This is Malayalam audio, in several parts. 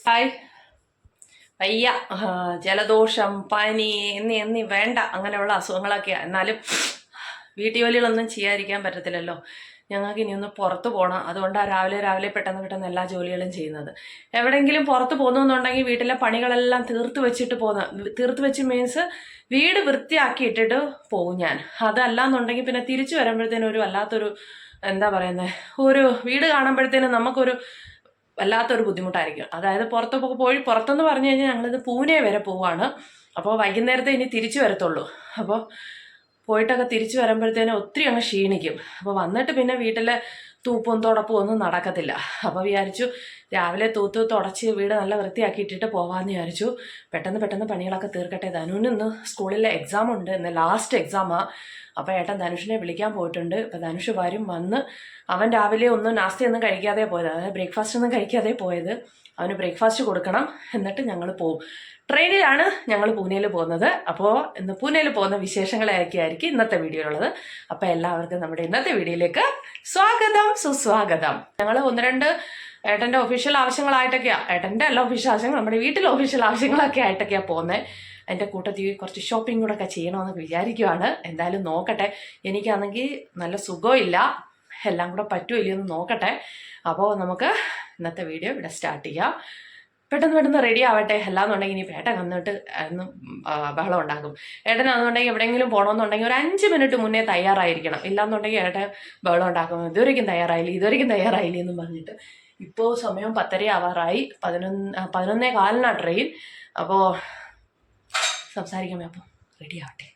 ഹായ്. വയ്യ, ജലദോഷം, പനി എന്നീ വേണ്ട, അങ്ങനെയുള്ള അസുഖങ്ങളൊക്കെയാണ്. എന്നാലും വീട്ടു ജോലികളൊന്നും ചെയ്യാതിരിക്കാൻ പറ്റത്തില്ലല്ലോ. ഞങ്ങൾക്ക് ഇനിയൊന്ന് പുറത്ത് പോകണം. അതുകൊണ്ടാണ് രാവിലെ പെട്ടെന്ന് എല്ലാ ജോലികളും ചെയ്യുന്നത്. എവിടെയെങ്കിലും പുറത്ത് പോകുന്നുണ്ടെങ്കിൽ വീട്ടിലെ പണികളെല്ലാം തീർത്ത് വെച്ച് മീൻസ് വീട് വൃത്തിയാക്കി ഇട്ടിട്ട് പോകും ഞാൻ. അതല്ലാന്നുണ്ടെങ്കിൽ പിന്നെ തിരിച്ചു വരുമ്പോഴത്തേനും ഒരു വല്ലാത്തൊരു എന്താ പറയുന്നത്, ഒരു വീട് കാണുമ്പോഴത്തേനും നമുക്കൊരു വല്ലാത്തൊരു ബുദ്ധിമുട്ടായിരിക്കും. അതായത് പുറത്തെന്ന് പറഞ്ഞു കഴിഞ്ഞാൽ ഞങ്ങളിത് പൂനെ വരെ പോവാണ്. അപ്പോൾ വൈകുന്നേരത്തെ ഇനി തിരിച്ചു വരത്തുള്ളൂ. അപ്പോൾ പോയിട്ടൊക്കെ തിരിച്ചു വരുമ്പോഴത്തേനും ഒത്തിരി അങ്ങ് ക്ഷീണിക്കും. അപ്പോൾ വന്നിട്ട് പിന്നെ വീട്ടിലെ തൂപ്പും തുടപ്പും ഒന്നും നടക്കത്തില്ല. അപ്പോൾ വിചാരിച്ചു രാവിലെ തുടച്ച് വീട് നല്ല വൃത്തിയാക്കി ഇട്ടിട്ട് പോകാമെന്ന് വിചാരിച്ചു. പെട്ടെന്ന് പണികളൊക്കെ തീർക്കട്ടെ. ധനുവിന് ഇന്ന് സ്കൂളിലെ എക്സാം ഉണ്ട്. ഇന്ന് ലാസ്റ്റ് എക്സാമാണ്. അപ്പോൾ ഏട്ടൻ ധനുഷിനെ വിളിക്കാൻ പോയിട്ടുണ്ട്. അപ്പോൾ ധനുഷ് വന്ന് അവൻ രാവിലെ നാസ്തയൊന്നും കഴിക്കാതെ പോയത്, അതായത് ബ്രേക്ക്ഫാസ്റ്റ് ഒന്നും കഴിക്കാതെ പോയത്. അവന് ബ്രേക്ക്ഫാസ്റ്റ് കൊടുക്കണം, എന്നിട്ട് ഞങ്ങൾ പോവും. ട്രെയിനിലാണ് ഞങ്ങൾ പൂനെയിൽ പോകുന്നത്. അപ്പോൾ ഇന്ന് പൂനെയിൽ പോകുന്ന വിശേഷങ്ങളായിരിക്കും ഇന്നത്തെ വീഡിയോയിലുള്ളത്. അപ്പോൾ എല്ലാവർക്കും നമ്മുടെ ഇന്നത്തെ വീഡിയോയിലേക്ക് സുസ്വാഗതം. ഞങ്ങൾ 1-2 ഏട്ടൻ്റെ ഒഫീഷ്യൽ ആവശ്യങ്ങളായിട്ടൊക്കെയാണ്, ഏട്ടൻ്റെ അല്ല ഒഫീഷ്യൽ ആവശ്യങ്ങൾ, നമ്മുടെ വീട്ടിലെ ഒഫീഷ്യൽ ആവശ്യങ്ങളൊക്കെ ആയിട്ടൊക്കെയാണ് പോകുന്നത്. അതിൻ്റെ കൂട്ടത്തിൽ കുറച്ച് ഷോപ്പിംഗ് കൂടെ ഒക്കെ ചെയ്യണമെന്നൊക്കെ വിചാരിക്കുവാണ്. എന്തായാലും നോക്കട്ടെ. എനിക്കാണെങ്കിൽ നല്ല സുഖമില്ല, എല്ലാം കൂടെ പറ്റുമോ ഇല്ലയോ എന്ന് നോക്കട്ടെ. അപ്പോൾ നമുക്ക് ഇന്നത്തെ വീഡിയോ ഇവിടെ സ്റ്റാർട്ട് ചെയ്യാം. പെട്ടെന്ന് റെഡി ആവട്ടെ. അല്ലാന്നുണ്ടെങ്കിൽ ഇനി ഏട്ടൻ വന്നിട്ട് ബഹളം ഉണ്ടാക്കും. ഏട്ടനാണെന്നുണ്ടെങ്കിൽ എവിടെയെങ്കിലും പോകണമെന്നുണ്ടെങ്കിൽ ഒരു 5 മിനിറ്റ് മുന്നേ തയ്യാറായിരിക്കണം. ഇല്ലാന്നുണ്ടെങ്കിൽ ഏട്ടൻ ബഹളം ഉണ്ടാക്കും. ഇതുവരെയ്ക്കും തയ്യാറായില്ല എന്നും പറഞ്ഞിട്ട്. ഇപ്പോൾ സമയം 10:30 ആവാറായി. 11:15 ട്രെയിൻ. അപ്പോൾ സംസാരിക്കാമേ. അപ്പോൾ റെഡി ആവട്ടെ.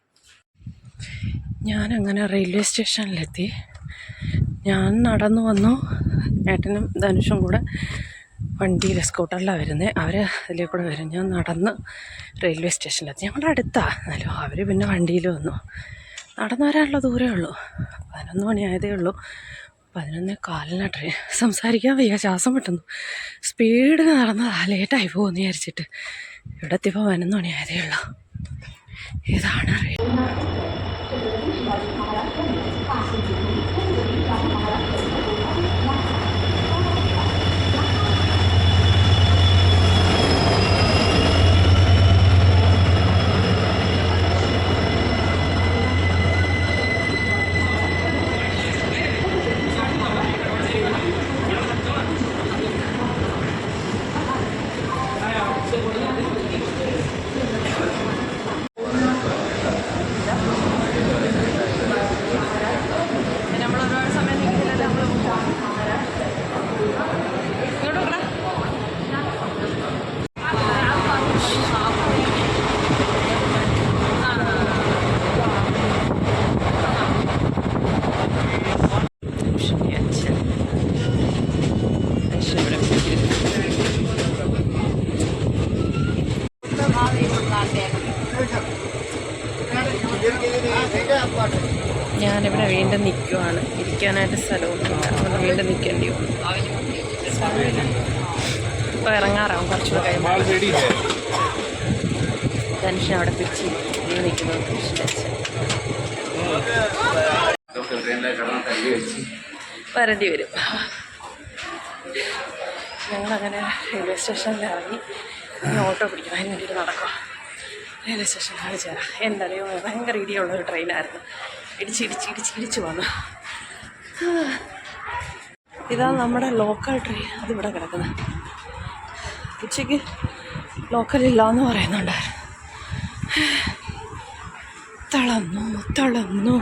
ഞാനങ്ങനെ റെയിൽവേ സ്റ്റേഷനിലെത്തി. ഞാൻ നടന്നു വന്നു. ഏട്ടനും ധനുഷും കൂടെ വണ്ടിയിൽ സ്കൂട്ടറിലാണ് വരുന്നത്. അവർ അതിലേ കൂടെ വരും. ഞാൻ നടന്ന് റെയിൽവേ സ്റ്റേഷനിലെത്തി. ഞങ്ങളുടെ അടുത്താണ്. എന്നാലും അവർ പിന്നെ വണ്ടിയിൽ വന്നു. നടന്നു വരാനുള്ള ദൂരമേ ഉള്ളൂ. 11 മണിയായതേ ഉള്ളൂ. 11:15 ട്രെയിൻ. സംസാരിക്കാൻ വയ്യ, ശ്വാസം വിട്ടുന്നു. സ്പീഡിൽ നടന്നതാണ്, ലേറ്റായി പോകുമെന്ന് വിചാരിച്ചിട്ട്. ഇവിടെ എത്തിയപ്പോൾ 11 മണിയായതേ ഉള്ളൂ. ഇതാണ് ഞാനിവിടെ വീണ്ടും നിൽക്കുവാണ്. ഇരിക്കാനായിട്ട് സ്ഥലമൊന്നുമില്ല, അതുകൊണ്ട് വീണ്ടും നിൽക്കേണ്ടി വന്നു. ഇപ്പോൾ ഇറങ്ങാറാവും കുറച്ചുകൂടെ കഴിയുമ്പോൾ. ടെൻഷൻ അവിടെ പിടിച്ച് നിൽക്കുന്നത് വരേണ്ടി വരും. ഞങ്ങളങ്ങനെ റെയിൽവേ സ്റ്റേഷനിൽ ഇറങ്ങി ഓട്ടോ പിടിക്കണം. അതിന് വേണ്ടിയിട്ട് നടക്കുക. റെയിൽവേ സ്റ്റേഷൻ കാണിച്ചു തരാം. എന്തറിയോ, ഭയങ്കര ഇടിയുള്ളൊരു ട്രെയിനായിരുന്നു. ഇടിച്ച് വന്നു. ഇതാണ് നമ്മുടെ ലോക്കൽ ട്രെയിൻ. അതിവിടെ കിടക്കുന്നത്. ഉച്ചയ്ക്ക് ലോക്കലില്ലാന്ന് പറയുന്നുണ്ടായിരുന്നു. തളർന്നു.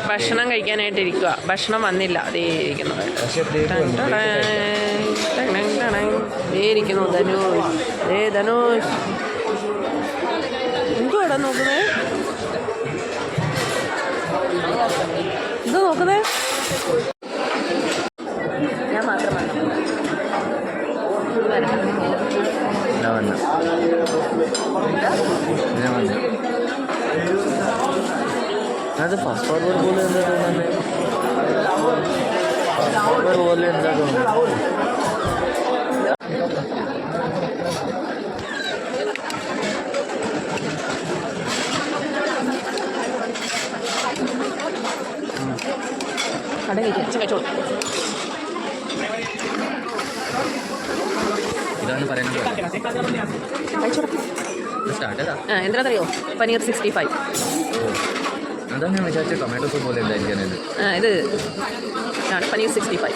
ഭക്ഷണം കഴിക്കാനായിട്ടിരിക്കുക. ഭക്ഷണം വന്നില്ല. അതേ ഇരിക്കുന്നത് ഇരിക്കുന്നു ധനുഷ്. ധനുഷ് എന്തുവാടാ നോക്കുന്നേ? എന്താ നോക്കുന്നേ? ഞാൻ മാത്രം അത് ഫസ്റ്റ് ഫോർവേഡ് പോലെ എന്താ തോന്നുന്നത്? ഫസ്റ്റ് പോലെ എന്താ തോന്നുന്നത്? ഇതാണ് പറയുന്നത്. എന്താണെന്നറിയോ? പനീർ 65. അതാണ് ഞാൻ വിചാരിച്ച ടൊമാറ്റോ സൂപ്പ് പോലെ എന്തായിരിക്കും. ഇത് ആണ് പനീർ 65.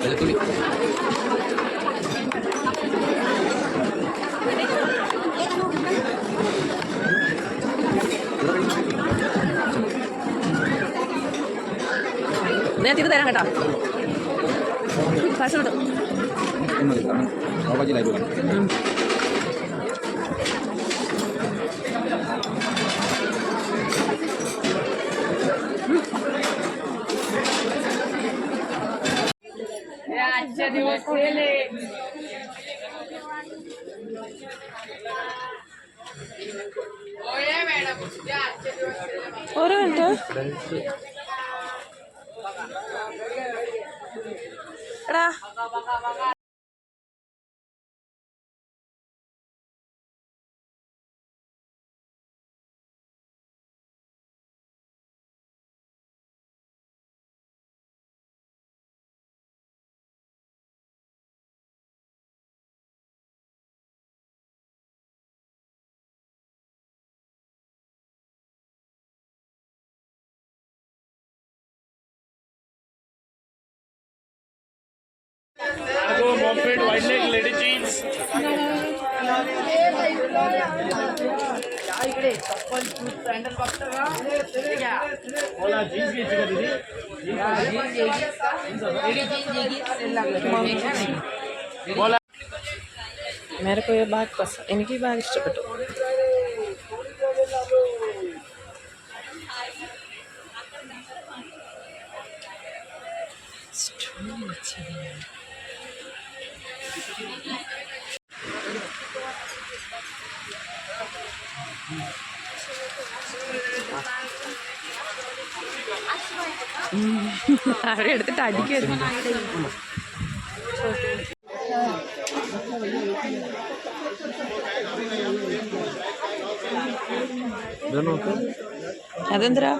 വെളുത്തുള്ളി ഞാൻ ചെയ്ത് തരാം കേട്ടോ. കാശ് കിട്ടും. ഒരു മിനിറ്റ്. എടാ white leg lady jeans. मेरे को ये बैग पसंद, इनकी बैग इष्टപ്പെട്ടു. അവരെ എടുത്തിട്ട് അടിക്കും. അതെന്തരാ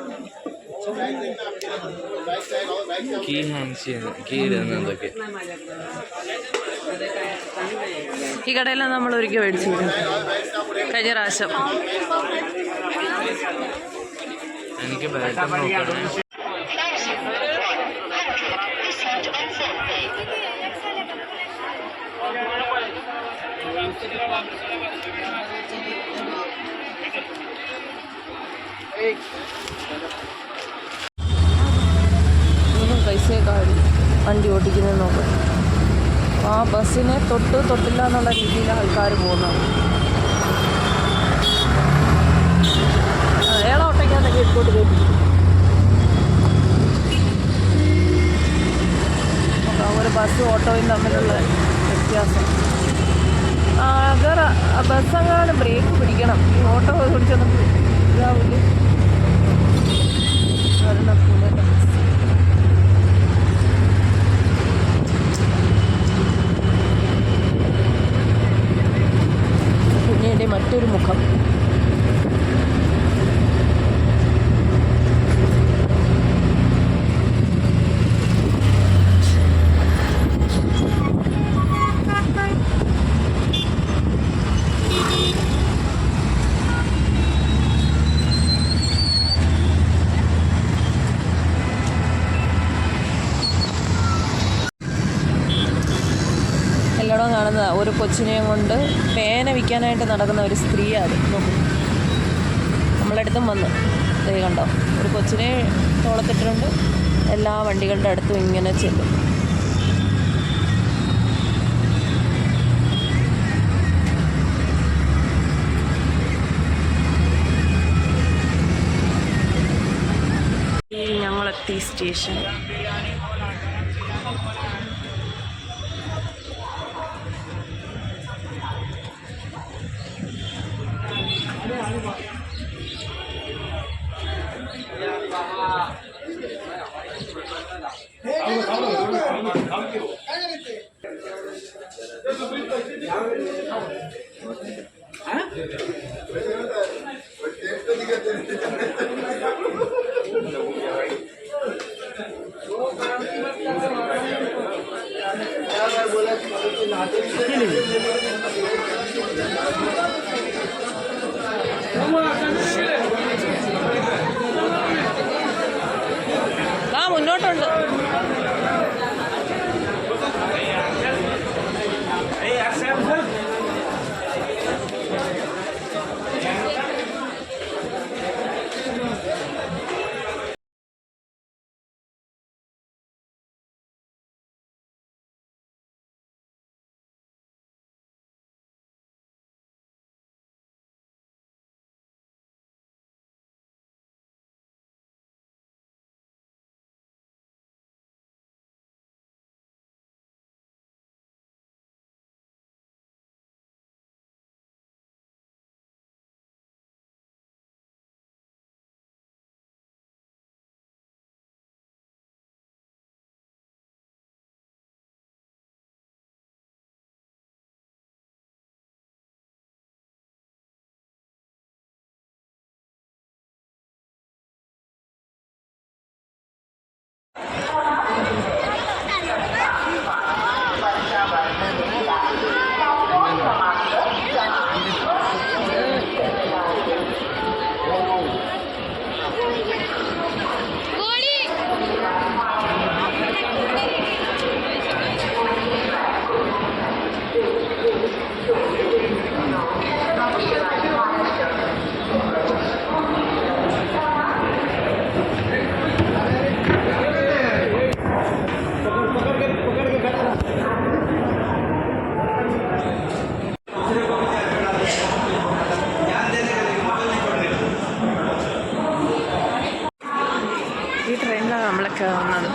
കീ ഹാൻഡ് കീ ഇടുന്നതൊക്കെ ഈ കടയിലാണ് നമ്മൾ ഒരിക്കൽ മേടിച്ചിരുന്നു കഴിഞ്ഞ പ്രാവശ്യം. എനിക്ക് ബാറ്റർ നോക്കണം. പൈസയെക്കാടി വണ്ടി ഓടിക്കുന്നത് നോക്കും. ആ ബസ്സിനെ തൊട്ടില്ല എന്നുള്ള രീതിയിൽ ആൾക്കാർ പോകുന്നത്. അയാളെ ഓട്ടയ്ക്കകത്തൊക്കെ ഇട്ടോട്ട് കയറ്റി ഒരു ബസ്സും ഓട്ടോയും തമ്മിലുള്ള വ്യത്യാസം. ബസ്സെങ്ങാനും ബ്രേക്ക് പിടിക്കണം. ഈ ഓട്ടോ പിടിച്ചൊന്നും ഇതാവില്ല. പിന്നീട് മറ്റൊരു മുഖം. എല്ലായിടവും കാണുന്ന ഒരു കൊച്ചിനെയും കൊണ്ട് പേന വിൽക്കാനായിട്ട് നടക്കുന്ന ഒരു സ്ത്രീയാണ്. നോക്കും, നമ്മളടുത്തും വന്ന് ദേ കണ്ടോ, ഒരു കൊച്ചിനെ തോളത്തിട്ടിട്ടുണ്ട്. എല്ലാ വണ്ടികളുടെ അടുത്തും ഇങ്ങനെ ചെല്ലും. ഞങ്ങളെത്തി സ്റ്റേഷൻ. മുന്നോട്ടുണ്ട്. ഈ ട്രെയിനിലാണ് നമ്മളൊക്കെ വന്നത്.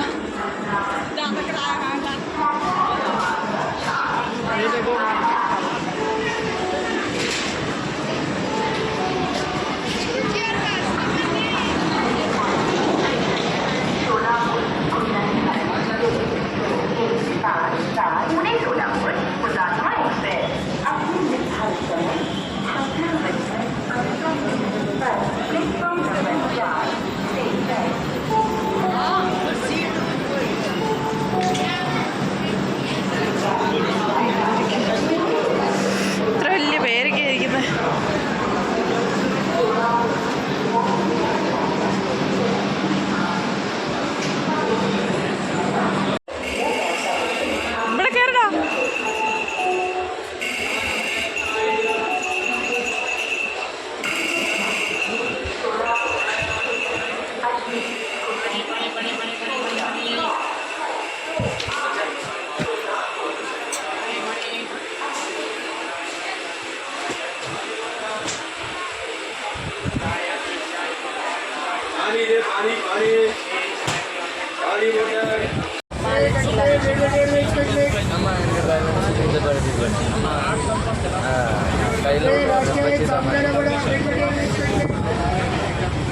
കയ്യിൽ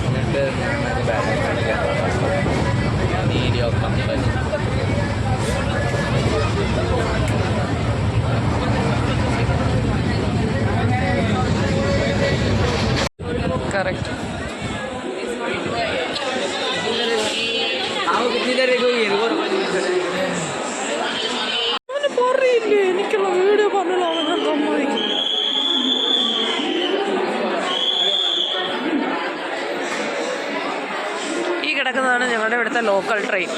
എന്നിട്ട് ഞാൻ ബാഗ് വീഡിയോ കമ്പനി करेक्ट പറയില്ലേ എനിക്കുള്ള വീഡിയോ പറഞ്ഞല്ലോ അവൻ സമ്മതിക്കും. ഈ കിടക്കുന്നതാണ് ഞങ്ങളുടെ ഇവിടുത്തെ ലോക്കൽ ട്രെയിൻ.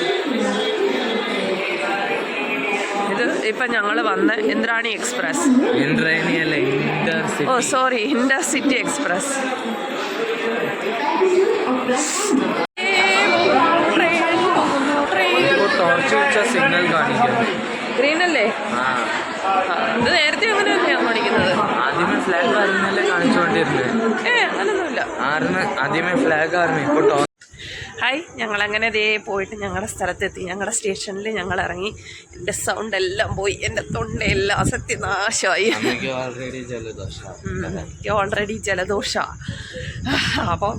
ഇത് ഇപ്പം ഞങ്ങൾ വന്ന Indrani express. Oh sorry, intercity express. Signal green അല്ലേ? ഇത് നേരത്തെ അങ്ങനെ തന്നെയാണ് കാണിക്കുന്നത്. ആദ്യമേ ഫ്ലാഗ് ആയിരുന്നല്ലേ കാണിച്ചുകൊണ്ടിരുന്നത്. അങ്ങനൊന്നുമില്ല, ആദ്യമേ ഫ്ലാഗ് ആയിരുന്നു. ഇപ്പോൾ ഹായ്, ഞങ്ങളങ്ങനെ ദേ പോയിട്ട് ഞങ്ങളുടെ സ്ഥലത്തെത്തി. ഞങ്ങളുടെ സ്റ്റേഷനിൽ ഞങ്ങൾ ഇറങ്ങി. എൻ്റെ സൗണ്ട് എല്ലാം പോയി, എൻ്റെ തൊണ്ടയെല്ലാം സത്യനാശമായി. എനിക്ക് ഓൾറെഡി ജലദോഷ. അപ്പോൾ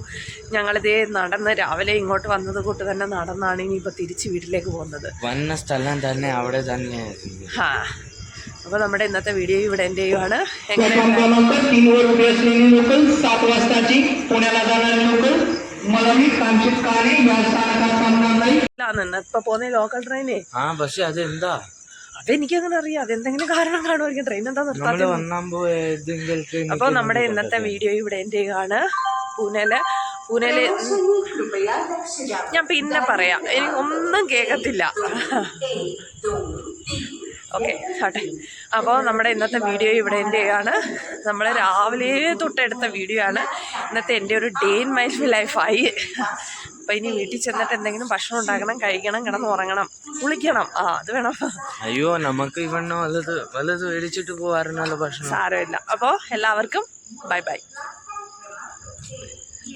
ഞങ്ങളിതേ നടന്ന് രാവിലെ ഇങ്ങോട്ട് വന്നത് കൊണ്ട് തന്നെ നടന്നാണ് ഇനിയിപ്പോൾ തിരിച്ച് വീട്ടിലേക്ക് പോകുന്നത്. വന്ന സ്ഥലം തന്നെ അവിടെ തന്നെ. അപ്പോൾ നമ്മുടെ ഇന്നത്തെ വീഡിയോ ഇവിടെ എൻ്റെ ആണ്. ഇപ്പൊ പോകുന്ന ലോക്കൽ ട്രെയിനേ. പക്ഷെ അതെന്താ അതെനിക്കങ്ങനെ അറിയാം. അതെന്തെങ്കിലും കാരണം കാണുമായിരിക്കും. ട്രെയിൻ എന്താ നിർത്താതെ. അപ്പോൾ നമ്മുടെ ഇന്നത്തെ വീഡിയോ ഇവിടെ എൻ്റെ ആണ്. പൂനെയില് ഞാൻ പിന്നെ പറയാം, എനിക്ക് ഒന്നും കേൾക്കത്തില്ല. ഓക്കെ ആട്ടെ. അപ്പോൾ നമ്മുടെ ഇന്നത്തെ വീഡിയോ ഇവിടെ എൻ്റെ ആണ്. നമ്മൾ രാവിലെ തൊട്ടെടുത്ത വീഡിയോ ആണ്. ഇന്നത്തെ എൻ്റെ ഒരു ഡേ ഇൻ മൈ ലൈഫായി. അപ്പോൾ ഇനി വീട്ടിൽ ചെന്നിട്ട് എന്തെങ്കിലും ഭക്ഷണം ഉണ്ടാക്കണം, കഴിക്കണം, കിടന്ന് ഉറങ്ങണം, കുളിക്കണം. അത് വേണം. അയ്യോ, നമുക്ക് ഇവണ്ണ വലത് മേടിച്ചിട്ട് പോകാറുണ്ടല്ലോ ഭക്ഷണം. സാരമില്ല. അപ്പോൾ എല്ലാവർക്കും ബൈ ബൈ.